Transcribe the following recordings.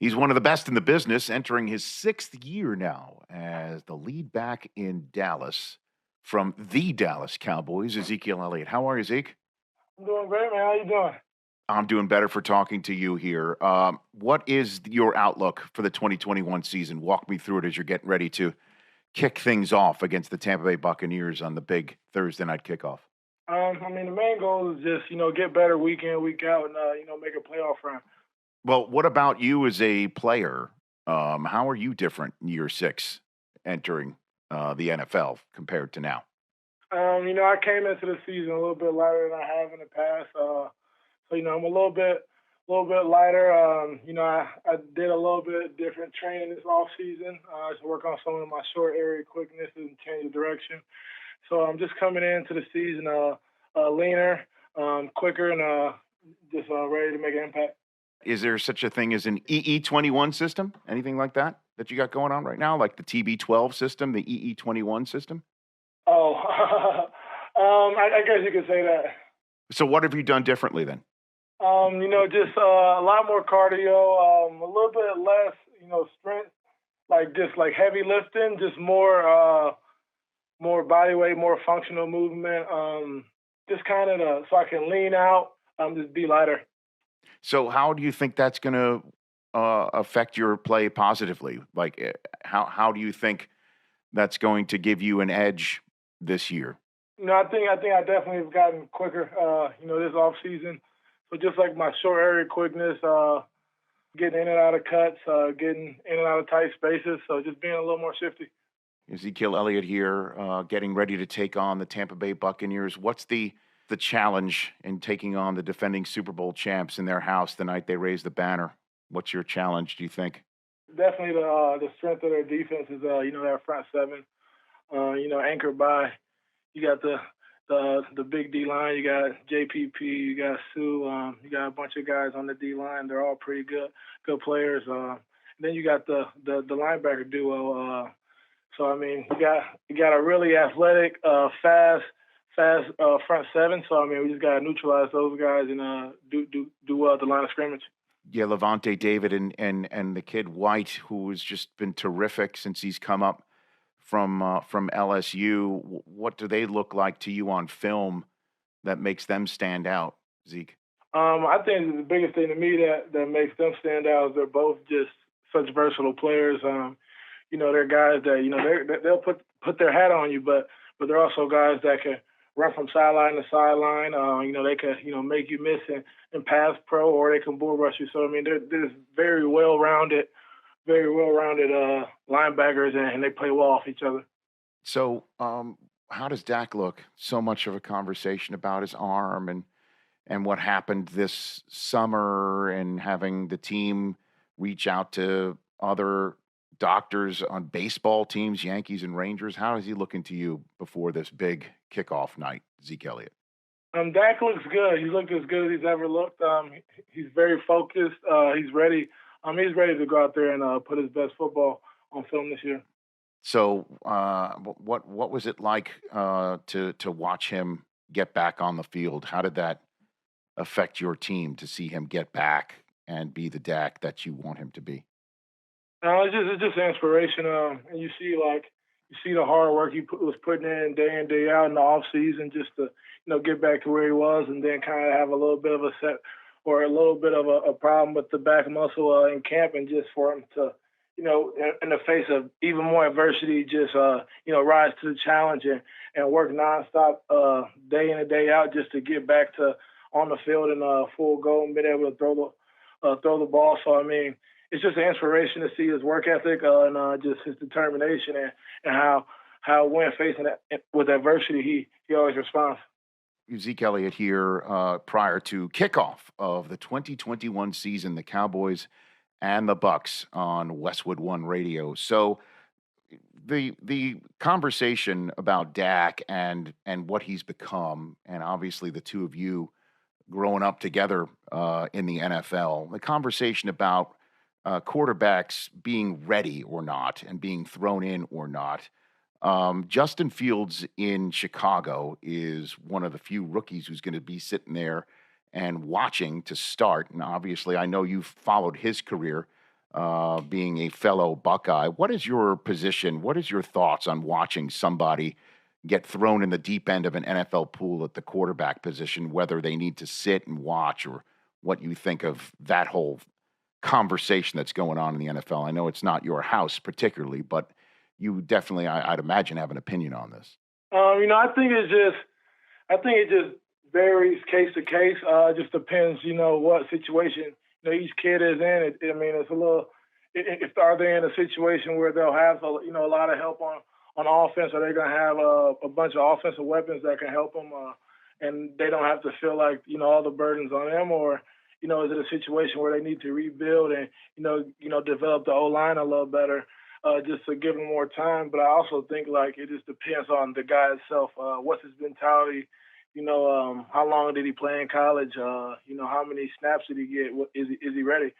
He's one of the best in the business, entering his sixth year now as the lead back in Dallas from the Dallas Cowboys, Ezekiel Elliott. How are you, Zeke? I'm doing great, man. How you doing? I'm doing better for talking to you here. What is your outlook for the 2021 season? Walk me through it as you're getting ready to kick things off against the Tampa Bay Buccaneers on the big Thursday night kickoff. The main goal is just, get better week in, week out, and, make a playoff run. Well, what about you as a player? How are you different in year six entering the NFL compared to now? I came into the season a little bit lighter than I have in the past. I'm a little bit lighter. I did a little bit different training this off season to work on some of my short area quickness and change of direction. So I'm just coming into the season leaner, quicker, and just ready to make an impact. Is there such a thing as an EE21 system? Anything like that you got going on right now, like the TB12 system, the EE21 system? Oh, I guess you could say that. So what have you done differently then? Just a lot more cardio, a little bit less, strength, like heavy lifting, just more body weight, more functional movement, just kind of so I can lean out, just be lighter. So how do you think that's going to affect your play positively? Like, how do you think that's going to give you an edge this year? I think I definitely have gotten quicker, this off season. So just like my short area quickness, getting in and out of cuts, getting in and out of tight spaces. So just being a little more shifty. Ezekiel Elliott here, getting ready to take on the Tampa Bay Buccaneers. What's the challenge in taking on the defending Super Bowl champs in their house the night they raise the banner? What's your challenge, do you think? Definitely the strength of their defense is, their front seven, anchored by, you got the big D line, you got JPP, you got Sue, you got a bunch of guys on the D line. They're all pretty good players. And then you got the linebacker duo. You got a really athletic, fast front seven. So we just got to neutralize those guys and do the line of scrimmage. Yeah, Levante David and the kid White, who has just been terrific since he's come up from LSU. What do they look like to you on film that makes them stand out, Zeke? I think the biggest thing to me that makes them stand out is they're both just such versatile players. They're guys that they'll put their hat on you, but they're also guys that can run from sideline to sideline. They can make you miss in pass pro, or they can bull rush you. So they're just very well-rounded linebackers, and they play well off each other. So, how does Dak look? So much of a conversation about his arm and what happened this summer, and having the team reach out to other doctors on baseball teams, Yankees and Rangers. How is he looking to you before this big kickoff night, Zeke Elliott? Dak looks good. He looked as good as he's ever looked. He's very focused. He's ready. He's ready to go out there and put his best football on film this year. So, what was it like to watch him get back on the field? How did that affect your team to see him get back and be the Dak that you want him to be? It's just an inspiration. And you see the hard work he was putting in day out in the off season just to get back to where he was, and then kind of have a little bit of a set or a little bit of a problem with the back muscle in camp, and just for him to in the face of even more adversity, just rise to the challenge and work nonstop day in and day out just to get back to on the field in full go and being able to throw the ball. So it's just an inspiration to see his work ethic and just his determination and how when facing with adversity he always responds. Zeke Elliott here prior to kickoff of the 2021 season, the Cowboys and the Bucs on Westwood One Radio. So the conversation about Dak and what he's become, and obviously the two of you growing up together in the NFL, the conversation about quarterbacks being ready or not and being thrown in or not. Justin Fields in Chicago is one of the few rookies who's going to be sitting there and watching to start. And obviously, I know you've followed his career being a fellow Buckeye. What is your position? What is your thoughts on watching somebody get thrown in the deep end of an NFL pool at the quarterback position, whether they need to sit and watch, or what you think of that whole conversation that's going on in the NFL? I know it's not your house particularly, but you definitely, I'd imagine, have an opinion on this. I think it just varies case to case. It just depends, what situation each kid is in. It's a little. If are they in a situation where they'll have a lot of help on offense, or they're gonna have a bunch of offensive weapons that can help them, and they don't have to feel like all the burdens on them, or is it a situation where they need to rebuild and develop the O-line a little better, just to give them more time? But I also think it just depends on the guy itself. What's his mentality? How long did he play in college? How many snaps did he get? Is he ready?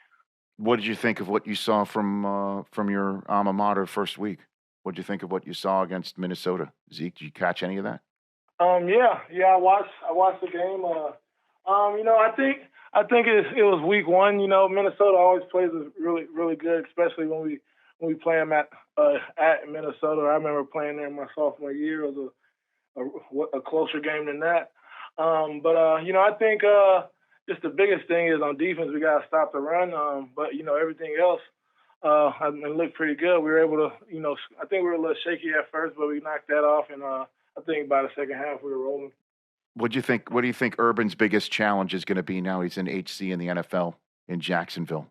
What did you think of what you saw from your alma mater first week? What did you think of what you saw against Minnesota? Zeke, did you catch any of that? I watched the game. I think it was week one. Minnesota always plays really, really good, especially when we play them at Minnesota. I remember playing there my sophomore year. It was a closer game than that. I think just the biggest thing is on defense, we got to stop the run. But everything else looked pretty good. We were able to, I think we were a little shaky at first, but we knocked that off. And I think by the second half, we were rolling. What do you think Urban's biggest challenge is going to be now he's in HC in the NFL in Jacksonville?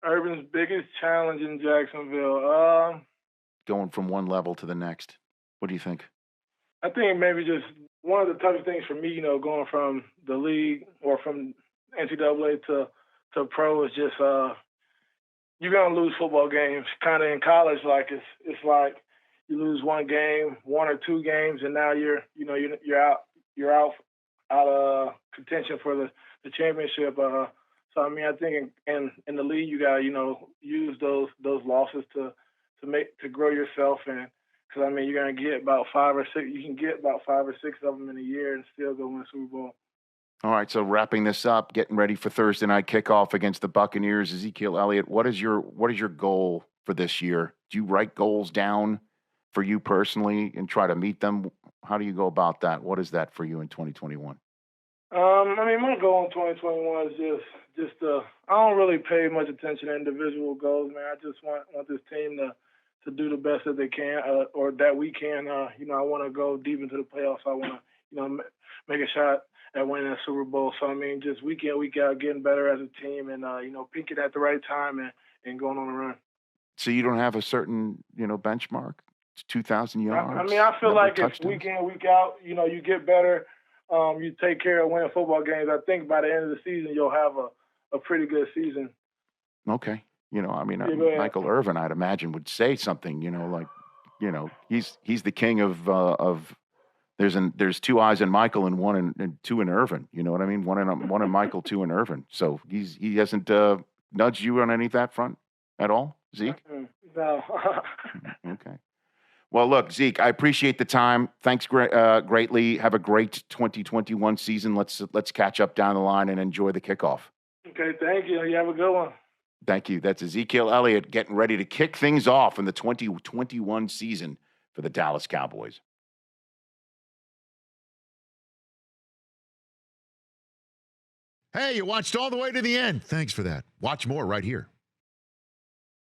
Urban's biggest challenge in Jacksonville? Going from one level to the next. What do you think? I think maybe just one of the toughest things for me, going from the league or from NCAA to pro is just you're gonna lose football games. Kind of in college, it's like you lose one game, one or two games, and now you're out of contention for the championship. So I think in the league you gotta use those losses to grow yourself, and because you're gonna get about 5 or 6. You can get about 5 or 6 of them in a year and still go win a Super Bowl. All right, so wrapping this up, getting ready for Thursday night kickoff against the Buccaneers. Ezekiel Elliott, what is your goal for this year? Do you write goals down for you personally and try to meet them? How do you go about that? What is that for you in 2021? My goal in 2021 is just I don't really pay much attention to individual goals, man. I just want this team to do the best that they can, or that we can. I want to go deep into the playoffs. I want to, make a shot at winning a Super Bowl. So, just week in, week out, getting better as a team and, peaking at the right time and going on a run. So you don't have a certain, benchmark? It's 2,000 yards? I feel like it's week in, week out. You get better. You take care of winning football games. I think by the end of the season, you'll have a pretty good season. Okay. Michael Irvin, I'd imagine, would say something, he's the king of there's 2 eyes in Michael and 1 and 2 in Irvin. You know what I mean? 1 in Michael, 2 in Irvin. So he hasn't nudged you on any of that front at all, Zeke? No. Okay. Well, look, Zeke, I appreciate the time. Thanks greatly. Have a great 2021 season. Let's catch up down the line and enjoy the kickoff. Okay, thank you. You have a good one. Thank you. That's Ezekiel Elliott getting ready to kick things off in the 2021 season for the Dallas Cowboys. Hey, you watched all the way to the end. Thanks for that. Watch more right here.